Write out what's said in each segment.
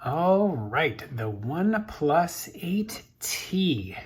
All right, the OnePlus 8T.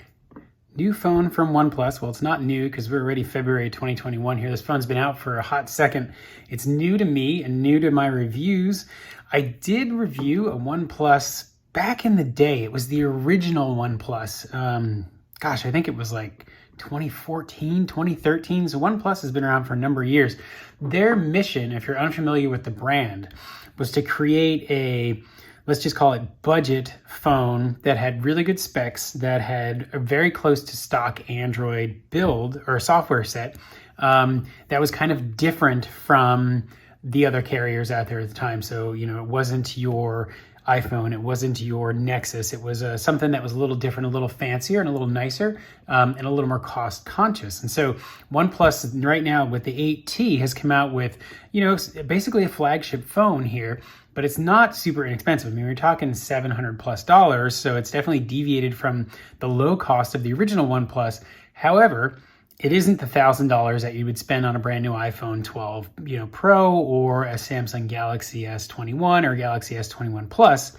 New phone from OnePlus. Well, it's not new because we're already February 2021 here. This phone's been out for a hot second. It's new to me and new to my reviews. I did review a OnePlus back in the day. It was the original OnePlus. Gosh, I think it was like 2014, 2013. So OnePlus has been around for a number of years. Their mission, if you're unfamiliar with the brand, was to create a, let's just call it budget phone that had really good specs, that had a very close to stock Android build or software set that was kind of different from the other carriers out there at the time. So, you know, it wasn't your iPhone, it wasn't your Nexus. It was something that was a little different, a little fancier and a little nicer, and a little more cost conscious. And so OnePlus right now with the 8T has come out with, you know, basically a flagship phone here, but it's not super inexpensive. I mean, we're talking $700+, so it's definitely deviated from the low cost of the original OnePlus. However, it isn't the $1,000 that you would spend on a brand new iPhone 12, you know, Pro, or a Samsung Galaxy S21 or Galaxy S21 Plus.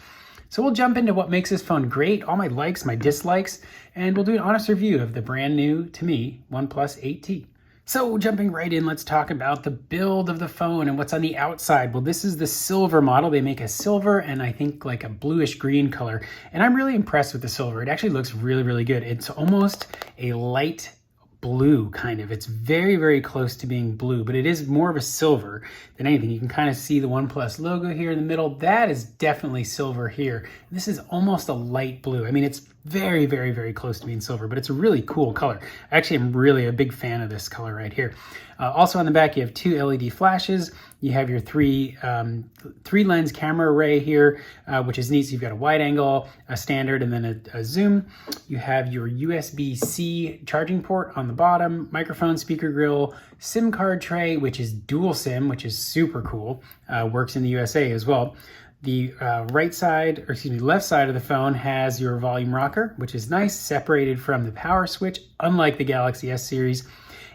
So we'll jump into what makes this phone great, all my likes, my dislikes, and we'll do an honest review of the brand new, to me, OnePlus 8T. So jumping right in, let's talk about the build of the phone and what's on the outside. Well, this is the silver model. They make a silver and I think like a bluish green color. And I'm really impressed with the silver. It actually looks really, really good. It's almost a light blue kind of. It's very, very close to being blue, but it is more of a silver than anything. You can kind of see the OnePlus logo here in the middle. That is definitely silver here. This is almost a light blue. I mean, it's very, very, very close to being silver, but it's a really cool color. Actually, I'm really a big fan of this color right here. Also on the back, you have two LED flashes. You have your three lens camera array here, which is neat. So you've got a wide angle, a standard, and then a zoom. You have your USB-C charging port on the bottom, microphone, speaker grill, SIM card tray, which is dual SIM, which is super cool. Works in the USA as well. The left side of the phone has your volume rocker, which is nice, separated from the power switch, unlike the Galaxy S series.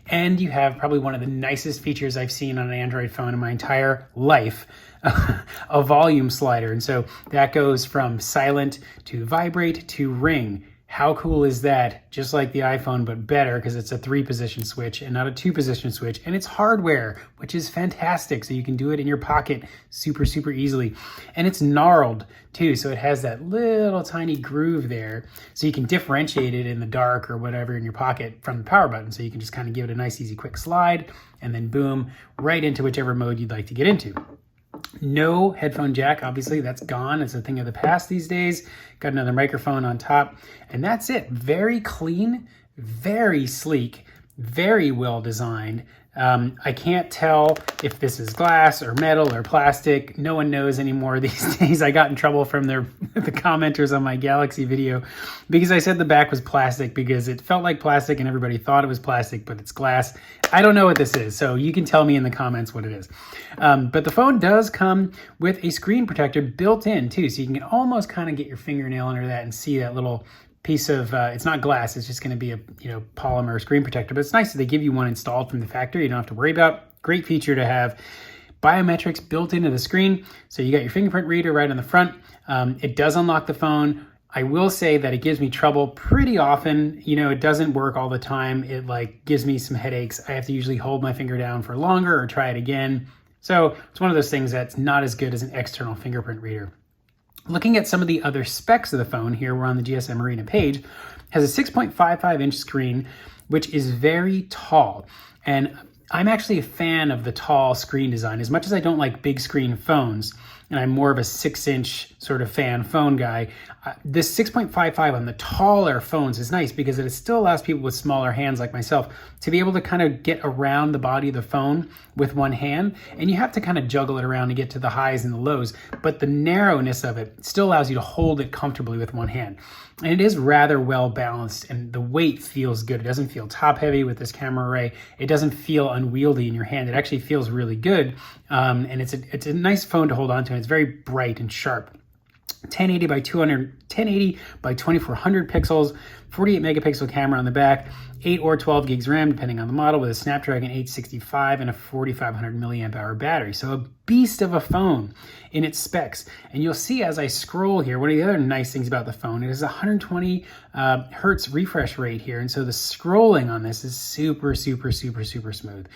And you have probably one of the nicest features I've seen on an Android phone in my entire life, a volume slider. And so that goes from silent to vibrate to ring. How cool is that? Just like the iPhone, but better because it's a 3-position switch and not a 2-position switch. And it's hardware, which is fantastic. So you can do it in your pocket super, super easily. And it's gnarled too. So it has that little tiny groove there. So you can differentiate it in the dark or whatever in your pocket from the power button. So you can just kind of give it a nice, easy, quick slide and then boom, right into whichever mode you'd like to get into. No headphone jack, obviously that's gone. It's a thing of the past these days. Got another microphone on top and that's it. Very clean, very sleek, very well designed. I can't tell if this is glass or metal or plastic. No one knows anymore these days. I got in trouble from the commenters on my Galaxy video because I said the back was plastic because it felt like plastic and everybody thought it was plastic, but it's glass. I don't know what this is, so you can tell me in the comments what it is. But the phone does come with a screen protector built in too, so you can almost kind of get your fingernail under that and see that little piece of, it's not glass, it's just going to be a polymer screen protector, but it's nice that they give you one installed from the factory. You don't have to worry about. Great feature to have. Biometrics built into the screen, so you got your fingerprint reader right on the front. It does unlock the phone. I will say that it gives me trouble pretty often. You know, it doesn't work all the time. It like gives me some headaches. I have to usually hold my finger down for longer or try it again. So it's one of those things that's not as good as an external fingerprint reader. Looking at some of the other specs of the phone here, we're on the GSM Arena page, has a 6.55-inch screen, which is very tall. And I'm actually a fan of the tall screen design. As much as I don't like big screen phones, and I'm more of a 6-inch sort of phone guy, this 6.55 on the taller phones is nice because it still allows people with smaller hands like myself to be able to kind of get around the body of the phone with one hand. And you have to kind of juggle it around to get to the highs and the lows, but the narrowness of it still allows you to hold it comfortably with one hand. And it is rather well balanced and the weight feels good. It doesn't feel top heavy with this camera array. It doesn't feel unwieldy in your hand. It actually feels really good. And it's a nice phone to hold on to. And it's very bright and sharp. 1080 by 210 1080 by 2400 pixels, 48 megapixel camera on the back, 8 or 12 gigs RAM, depending on the model, with a Snapdragon 865 and a 4500 milliamp hour battery. So a beast of a phone in its specs. And you'll see as I scroll here, one of the other nice things about the phone, it is a 120 hertz refresh rate here. And so the scrolling on this is super smooth.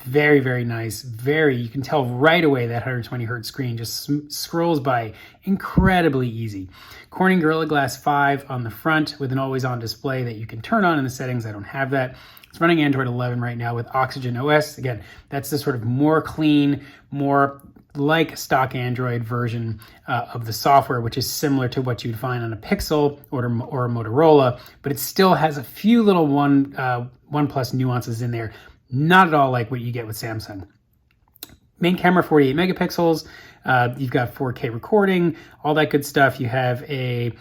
Very, very nice. You can tell right away that 120 hertz screen just scrolls by incredibly easy. Corning Gorilla Glass 5 on the front with an always-on display that you can turn on in the settings. I don't have that. It's running Android 11 right now with Oxygen OS. Again, that's the sort of more clean, more like stock Android version of the software, which is similar to what you'd find on a Pixel or a Motorola, but it still has a few little OnePlus nuances in there. Not at all like what you get with Samsung. Main camera, 48 megapixels. You've got 4K recording, all that good stuff. You have a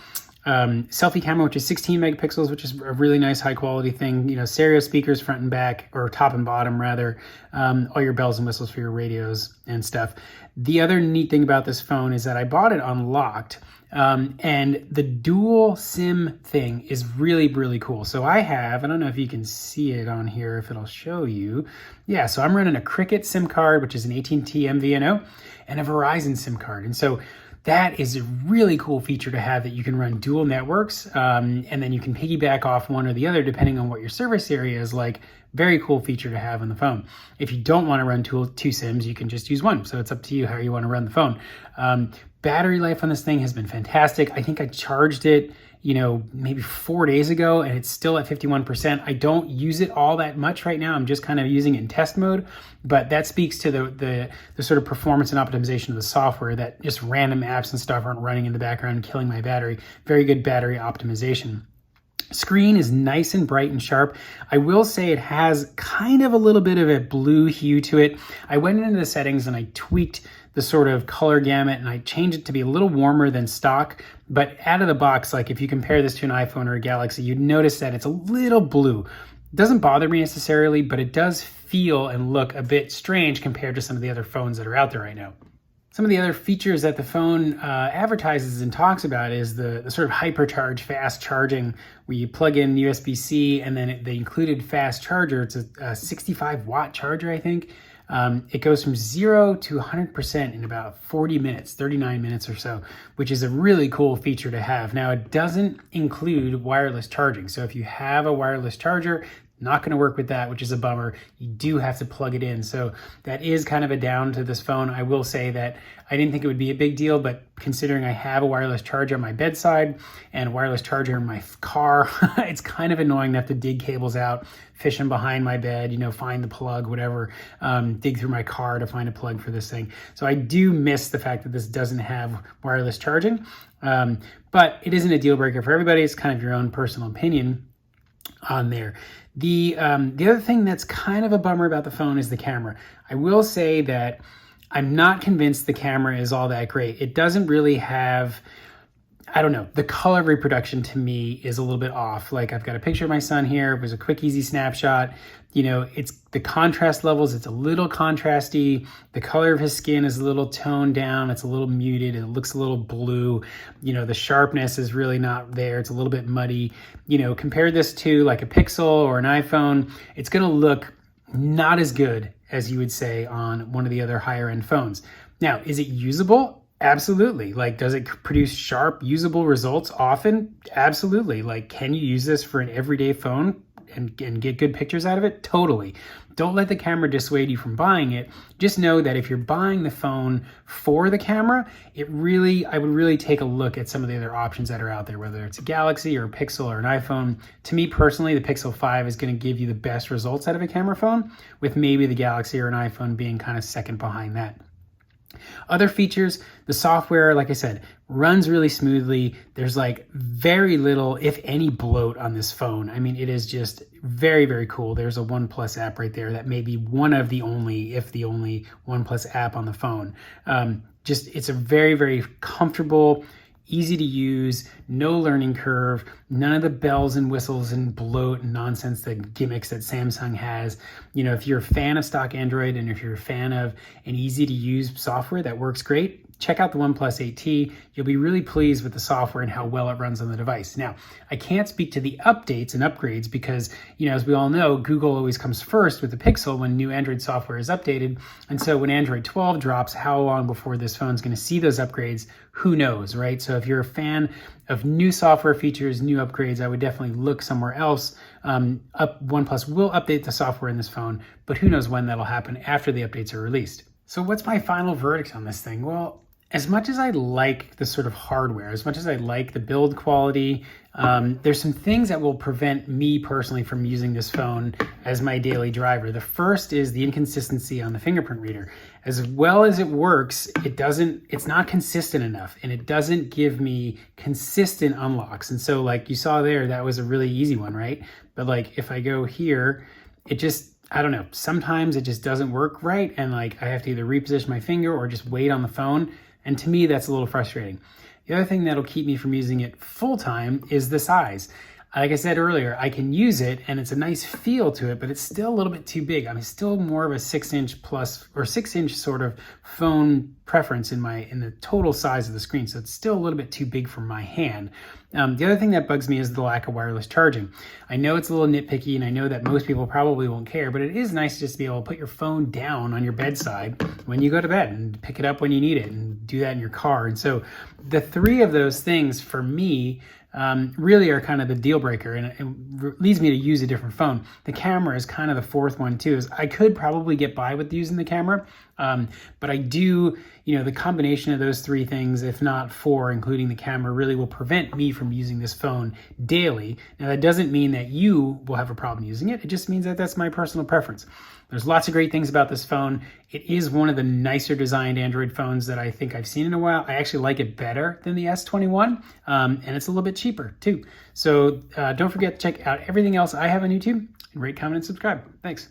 selfie camera, which is 16 megapixels, which is a really nice high quality thing. You know, stereo speakers front and back, or top and bottom rather. All your bells and whistles for your radios and stuff. The other neat thing about this phone is that I bought it unlocked. And the dual SIM thing is really cool. So I don't know if you can see it on here, if it'll show you. Yeah, so I'm running a Cricket SIM card, which is an AT&T MVNO, and a Verizon SIM card. And so that is a really cool feature to have, that you can run dual networks, and then you can piggyback off one or the other depending on what your service area is like. Very cool feature to have on the phone. If you don't want to run two SIMs, you can just use one. So it's up to you how you want to run the phone. Battery life on this thing has been fantastic. I think I charged it, maybe 4 days ago, and it's still at 51%. I don't use it all that much right now. I'm just kind of using it in test mode, but that speaks to the sort of performance and optimization of the software, that just random apps and stuff aren't running in the background and killing my battery. Very good battery optimization. Screen is nice and bright and sharp. I will say it has kind of a little bit of a blue hue to it. I went into the settings and I tweaked the sort of color gamut, and I changed it to be a little warmer than stock. But out of the box, like if you compare this to an iPhone or a Galaxy, you'd notice that it's a little blue. It doesn't bother me necessarily, but it does feel and look a bit strange compared to some of the other phones that are out there right now. Some of the other features that the phone advertises and talks about is the sort of hypercharge fast charging, where you plug in USB-C and then the included fast charger. It's a 65 watt charger, I think. It goes from 0 to 100% in about 40 minutes, 39 minutes or so, which is a really cool feature to have. Now, it doesn't include wireless charging. So if you have a wireless charger, not going to work with that, which is a bummer. You do have to plug it in. So that is kind of a down to this phone. I will say that I didn't think it would be a big deal, but considering I have a wireless charger on my bedside and a wireless charger in my car, it's kind of annoying to have to dig cables out, fishing behind my bed, find the plug, whatever, dig through my car to find a plug for this thing. So I do miss the fact that this doesn't have wireless charging, but it isn't a deal breaker for everybody. It's kind of your own personal opinion on there. The other thing that's kind of a bummer about the phone is the camera. I will say that I'm not convinced the camera is all that great. It doesn't really have, I don't know, the color reproduction to me is a little bit off. Like, I've got a picture of my son here. It was a quick, easy snapshot. It's the contrast levels. It's a little contrasty. The color of his skin is a little toned down. It's a little muted. It looks a little blue. The sharpness is really not there. It's a little bit muddy. Compare this to like a Pixel or an iPhone. It's going to look not as good as you would say on one of the other higher end phones. Now, is it usable? Absolutely. Like, does it produce sharp, usable results often? Absolutely. Like, can you use this for an everyday phone and get good pictures out of it? Totally. Don't let the camera dissuade you from buying it. Just know that if you're buying the phone for the camera, I would really take a look at some of the other options that are out there, whether it's a Galaxy or a Pixel or an iPhone. To me personally, the Pixel 5 is going to give you the best results out of a camera phone, with maybe the Galaxy or an iPhone being kind of second behind that. Other features, the software, like I said, runs really smoothly. There's like very little, if any, bloat on this phone. I mean, it is just very, very cool. There's a OnePlus app right there that may be one of the only, if the only OnePlus app on the phone. It's a very, very comfortable, easy to use, no learning curve, none of the bells and whistles and bloat and nonsense, the gimmicks that Samsung has. If you're a fan of stock Android and if you're a fan of an easy to use software that works great, check out the OnePlus 8T. You'll be really pleased with the software and how well it runs on the device. Now, I can't speak to the updates and upgrades because, as we all know, Google always comes first with the Pixel when new Android software is updated. And so when Android 12 drops, how long before this phone's going to see those upgrades? Who knows, right? So if you're a fan of new software features, new upgrades, I would definitely look somewhere else. OnePlus will update the software in this phone, but who knows when that'll happen after the updates are released. So what's my final verdict on this thing? Well, as much as I like the sort of hardware, as much as I like the build quality, there's some things that will prevent me personally from using this phone as my daily driver. The first is the inconsistency on the fingerprint reader. As well as it works, it's not consistent enough, and it doesn't give me consistent unlocks. And so like you saw there, that was a really easy one, right? But like if I go here, it just, I don't know, sometimes it just doesn't work right. And like I have to either reposition my finger or just wait on the phone. And to me, that's a little frustrating. The other thing that'll keep me from using it full time is the size. Like I said earlier, I can use it and it's a nice feel to it, but it's still a little bit too big. I'm still more of a 6-inch plus or 6-inch sort of phone preference in the total size of the screen. So it's still a little bit too big for my hand. The other thing that bugs me is the lack of wireless charging. I know it's a little nitpicky and I know that most people probably won't care, but it is nice just to be able to put your phone down on your bedside when you go to bed and pick it up when you need it and do that in your car. And so the three of those things for me really are kind of the deal breaker, and it leads me to use a different phone. The camera is kind of the fourth one too. Is I could probably get by with using the camera, but I do, the combination of those three things, if not four, including the camera, really will prevent me from using this phone daily. Now that doesn't mean that you will have a problem using it. It just means that that's my personal preference. There's lots of great things about this phone. It is one of the nicer designed Android phones that I think I've seen in a while. I actually like it better than the S21, and it's a little bit cheaper too. So don't forget to check out everything else I have on YouTube, and rate, comment, and subscribe. Thanks.